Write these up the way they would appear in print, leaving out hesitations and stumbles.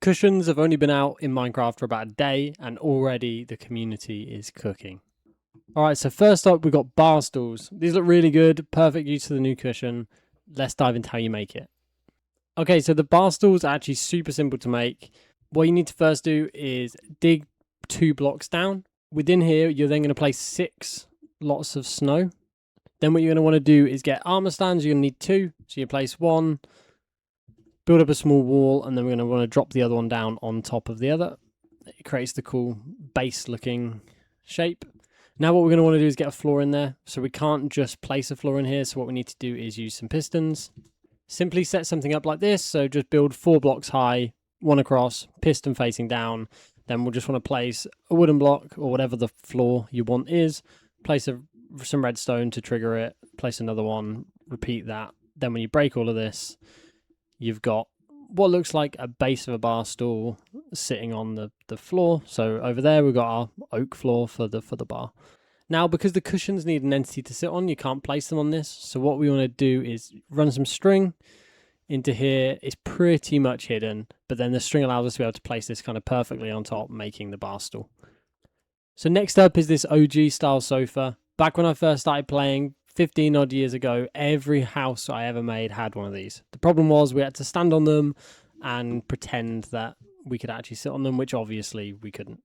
Cushions have only been out in Minecraft for about a day and already the community is cooking. Alright, so first up we've got bar stools. These look really good, perfect use of the new cushion. Let's dive into how you make it. Okay, so the bar stools are actually super simple to make. What you need to first do is dig 2 blocks down. Within here, you're then going to place 6 lots of snow. Then what you're going to want to do is get armor stands. You're going to need 2. So you place 1, build up a small wall, and then we're going to want to drop the other one down on top of the other. It creates the cool base looking shape. Now what we're going to want to do is get a floor in there. So we can't just place a floor in here. So what we need to do is use some pistons. Simply set something up like this. So just build 4 blocks high, 1 across, piston facing down. Then we'll just want to place a wooden block or whatever the floor you want is. Place some redstone to trigger it. Place another one. Repeat that. Then when you break all of this, you've got what looks like a base of a bar stool sitting on the floor. So over there we've got our oak floor for the bar. Now because the cushions need an entity to sit on, you can't place them on this. So what we want to do is run some string into here. It's pretty much hidden, but then the string allows us to be able to place this kind of perfectly on top, making the bar stool. So next up is this OG style sofa. Back when I first started playing 15 odd years ago, every house I ever made had one of these. The problem was we had to stand on them and pretend that we could actually sit on them, which obviously we couldn't.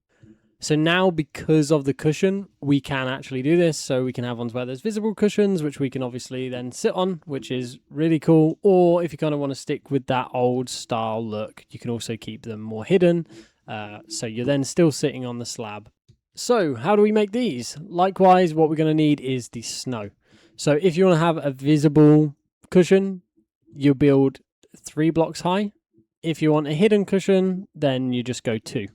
So now, because of the cushion, we can actually do this. So we can have ones where there's visible cushions, which we can obviously then sit on, which is really cool. Or if you kind of want to stick with that old style look, you can also keep them more hidden. So you're then still sitting on the slab. So how do we make these? Likewise, what we're going to need is the snow. So if you want to have a visible cushion, you build 3 blocks high. If you want a hidden cushion, then you just go 2.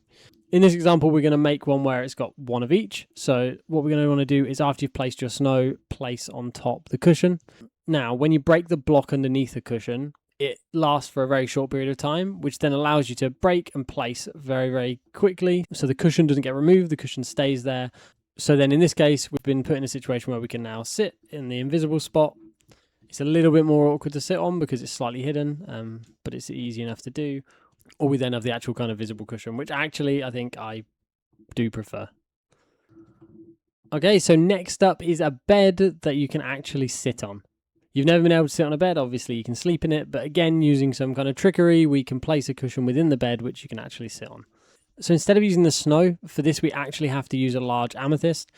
In this example, we're going to make one where it's got 1 of each. So what we're going to want to do is after you've placed your snow, place on top the cushion. Now, when you break the block underneath the cushion, it lasts for a very short period of time, which then allows you to break and place very, very quickly. So the cushion doesn't get removed, the cushion stays there. So then in this case, we've been put in a situation where we can now sit in the invisible spot. It's a little bit more awkward to sit on because it's slightly hidden, but it's easy enough to do. Or we then have the actual kind of visible cushion, which actually I think I do prefer. Okay, so next up is a bed that you can actually sit on. You've never been able to sit on a bed, obviously you can sleep in it, but again, using some kind of trickery, we can place a cushion within the bed, which you can actually sit on. So instead of using the snow, for this we actually have to use a large amethyst.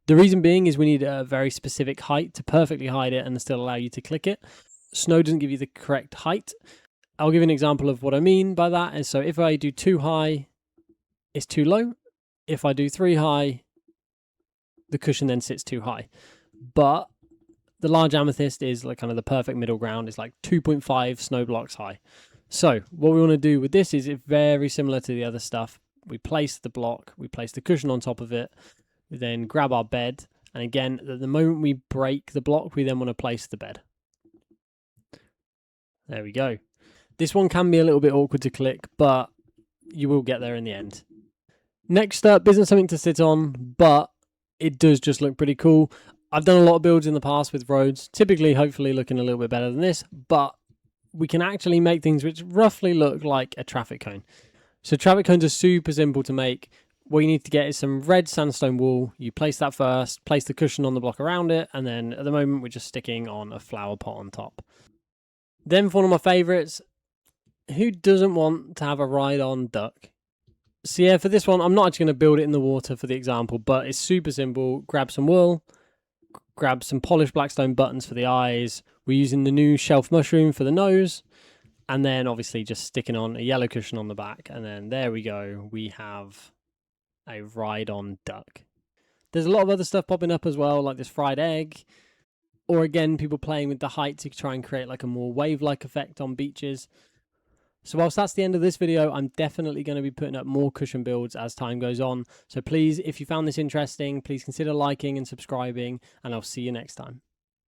The reason being is we need a very specific height to perfectly hide it and still allow you to click it. Snow doesn't give you the correct height. I'll give you an example of what I mean by that. And so if I do 2 high, it's too low. If I do 3 high, the cushion then sits too high. But the large amethyst is like kind of the perfect middle ground. It's like 2.5 snow blocks high. So what we want to do with this is it's very similar to the other stuff. We place the block, we place the cushion on top of it, we then grab our bed. And again, at the moment we break the block, we then want to place the bed. There we go. This one can be a little bit awkward to click, but you will get there in the end. Next up isn't something to sit on, but it does just look pretty cool. I've done a lot of builds in the past with roads, typically hopefully looking a little bit better than this, but we can actually make things which roughly look like a traffic cone. So traffic cones are super simple to make. What you need to get is some red sandstone wool. You place that first, place the cushion on the block around it, and then at the moment we're just sticking on a flower pot on top. Then for one of my favourites, who doesn't want to have a ride-on duck? So yeah, for this one, I'm not actually going to build it in the water for the example, but it's super simple. Grab some wool, grab some polished blackstone buttons for the eyes. We're using the new shelf mushroom for the nose, and then obviously just sticking on a yellow cushion on the back. And then there we go. We have a ride-on duck. There's a lot of other stuff popping up as well, like this fried egg, or again, people playing with the height to try and create like a more wave-like effect on beaches. So whilst that's the end of this video, I'm definitely going to be putting up more cushion builds as time goes on. So please, if you found this interesting, please consider liking and subscribing, and I'll see you next time.